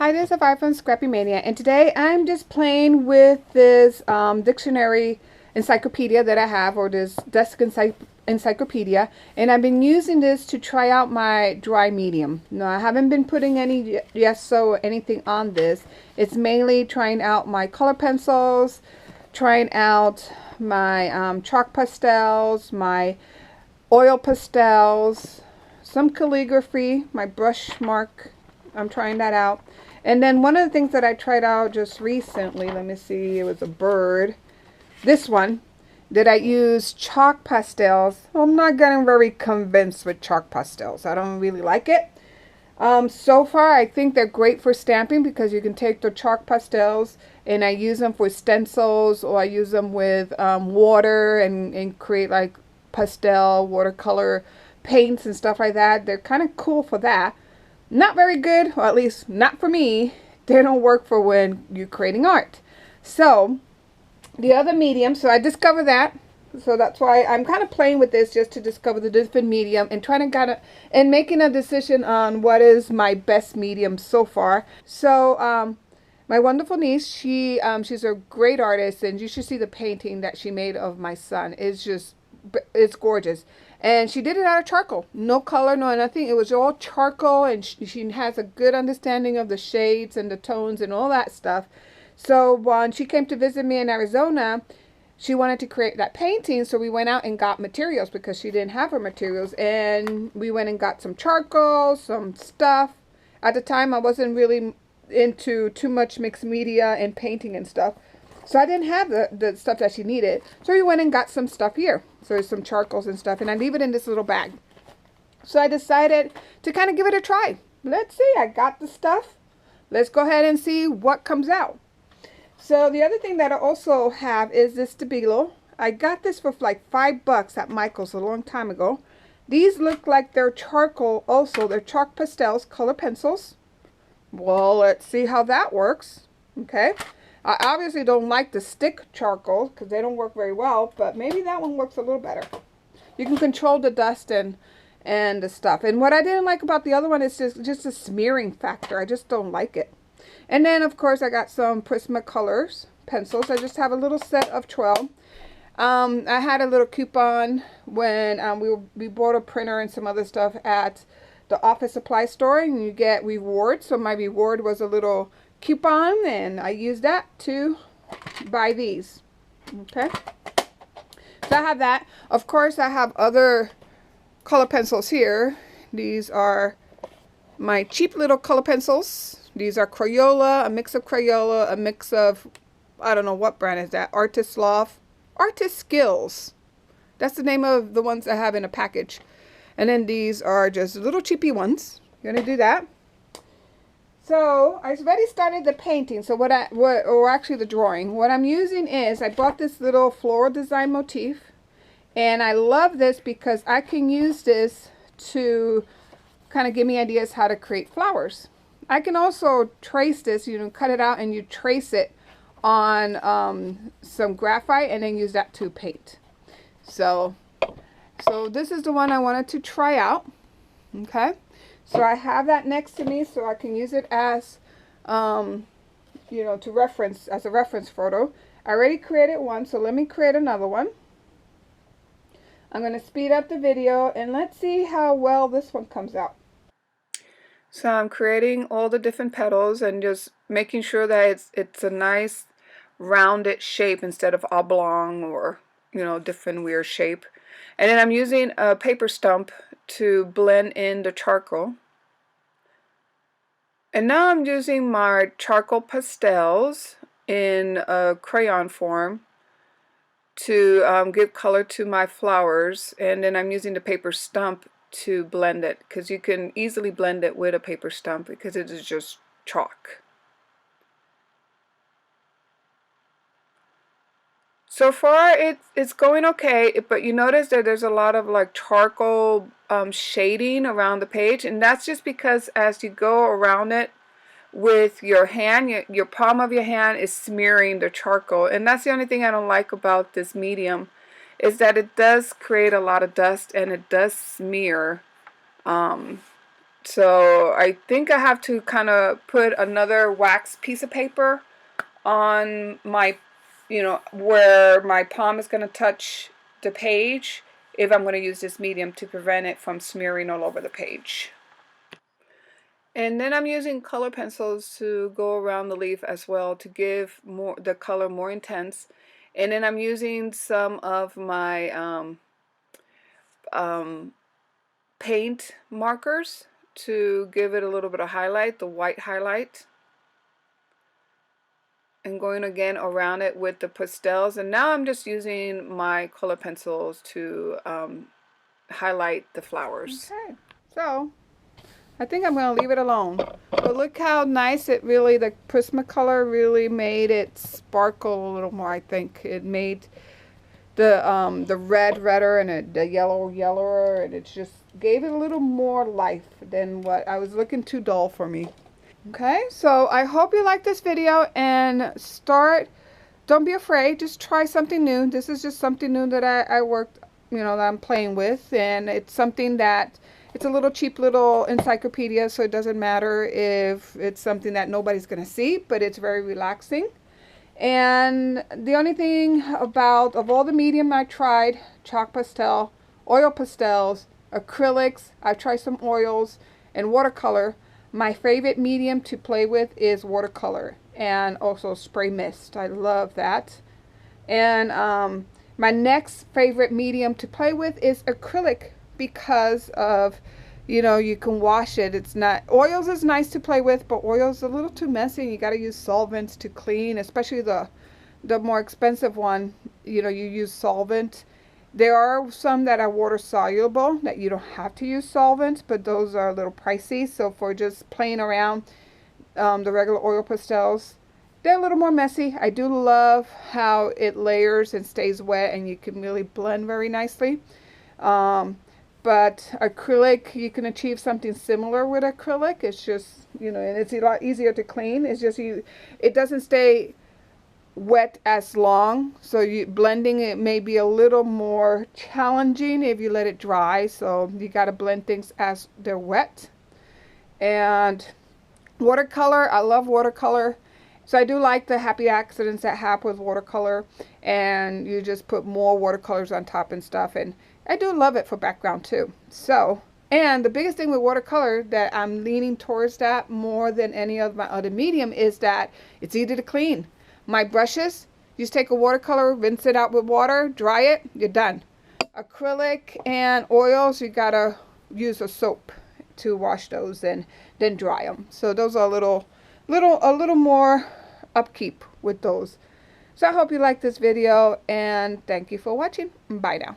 Hi, this is Avi from Scrappy Mania, and today I'm just playing with this dictionary encyclopedia that I have, or this desk encyclopedia, and I've been using this to try out my dry medium. No, I haven't been putting any gesso or anything on this. It's mainly trying out my color pencils, trying out my chalk pastels, my oil pastels, some calligraphy, my brush mark. I'm trying that out. And then one of the things that I tried out just recently, let me see, it was a bird. This one, did I use chalk pastels? I'm not getting very convinced with chalk pastels. I don't really like it. So far, I think they're great for stamping because you can take the chalk pastels and I use them for stencils, or I use them with water and create like pastel, watercolor paints and stuff like that. They're kind of cool for that. Not very good, or at least not for me. They don't work for when you're creating art. So the other medium, so I discovered that. So that's why I'm kind of playing with this, just to discover the different medium and trying to and making a decision on what is my best medium so far. So my wonderful niece, she's a great artist, and you should see the painting that she made of my son. It's gorgeous. And she did it out of charcoal. No color, no nothing. It was all charcoal, and she has a good understanding of the shades and the tones and all that stuff. So when she came to visit me in Arizona, she wanted to create that painting, so we went out and got materials because she didn't have her materials. And we went and got some charcoal, some stuff. At the time, I wasn't really into too much mixed media and painting and stuff. So I didn't have the stuff that she needed. So we went and got some stuff here. So there's some charcoals and stuff. And I leave it in this little bag. So I decided to kind of give it a try. Let's see. I got the stuff. Let's go ahead and see what comes out. So the other thing that I also have is this stabilo. I got this for like $5 at Michael's a long time ago. These look like they're charcoal also. They're chalk pastels, color pencils. Well, let's see how that works. Okay. I obviously don't like the stick charcoal because they don't work very well, but maybe that one works a little better. You can control the dust and the stuff. And what I didn't like about the other one is just the smearing factor. I just don't like it. And then, of course, I got some Prismacolors pencils. I just have a little set of 12. I had a little coupon when we bought a printer and some other stuff at the office supply store, and you get rewards. So my reward was a little coupon, and I used that to buy these. Okay, so I have that. Of course, I have other color pencils here. These are my cheap little color pencils. These are Crayola, a mix of Crayola, a mix of, I don't know what brand is that, Artist Loft, Artist Skills. That's the name of the ones I have in a package. And then these are just little cheapy ones. You're gonna do that. So I already started the painting. So or actually the drawing. What I'm using is, I bought this little floral design motif, and I love this because I can use this to kind of give me ideas how to create flowers. I can also trace this. You know, cut it out and you trace it on some graphite, and then use that to paint. So this is the one I wanted to try out. Okay. So I have that next to me so I can use it as, you know, to reference, as a reference photo. I already created one, so let me create another one. I'm going to speed up the video, and let's see how well this one comes out. So I'm creating all the different petals and just making sure that it's a nice rounded shape instead of oblong or, you know, different weird shape. And then I'm using a paper stump to blend in the charcoal. And now I'm using my charcoal pastels in a crayon form to give color to my flowers. And then I'm using the paper stump to blend it, because you can easily blend it with a paper stump because it is just chalk. So far it's going okay, but you notice that there's a lot of like charcoal shading around the page, and that's just because as you go around it with your hand, your palm of your hand is smearing the charcoal. And that's the only thing I don't like about this medium, is that it does create a lot of dust and it does smear So I think I have to kind of put another wax piece of paper on my, where my palm is going to touch the page if I'm going to use this medium to prevent it from smearing all over the page. And then I'm using color pencils to go around the leaf as well to give the color more intense. And then I'm using some of my paint markers to give it a little bit of highlight, the white highlight. And going again around it with the pastels. And now I'm just using my color pencils to highlight the flowers. Okay, so I think I'm going to leave it alone. But look how nice it really, the Prismacolor really made it sparkle a little more, I think. It made the red redder and the yellow yellower, and it just gave it a little more life than what I was looking too dull for me. Okay, so I hope you like this video, and don't be afraid, just try something new. This is just something new that I worked, that I'm playing with, and it's something that, it's a little cheap little encyclopedia, so it doesn't matter if it's something that nobody's going to see, but it's very relaxing. And the only thing of all the medium I tried, chalk pastel, oil pastels, acrylics, I've tried some oils, and watercolor, my favorite medium to play with is watercolor, and also spray mist. I love that. And my next favorite medium to play with is acrylic, because of, you can wash it. It's not, oils is nice to play with, but oils is a little too messy. You got to use solvents to clean, especially the more expensive one. You use solvent. There are some that are water soluble that you don't have to use solvents, but those are a little pricey. So for just playing around, the regular oil pastels, they're a little more messy. I do love how it layers and stays wet, and you can really blend very nicely. But acrylic, you can achieve something similar with acrylic. It's just, and it's a lot easier to clean. It's just it doesn't stay wet as long, so blending it may be a little more challenging if you let it dry. So you got to blend things as they're wet. And watercolor, I love watercolor. So I do like the happy accidents that happen with watercolor, and you just put more watercolors on top and stuff, and I do love it for background too. So, and the biggest thing with watercolor that I'm leaning towards that more than any of my other medium is that it's easy to clean. My brushes, you just take a watercolor, rinse it out with water, dry it, you're done. Acrylic and oils, you gotta use a soap to wash those and then dry them. So those are a little more upkeep with those. So I hope you like this video, and thank you for watching. Bye now.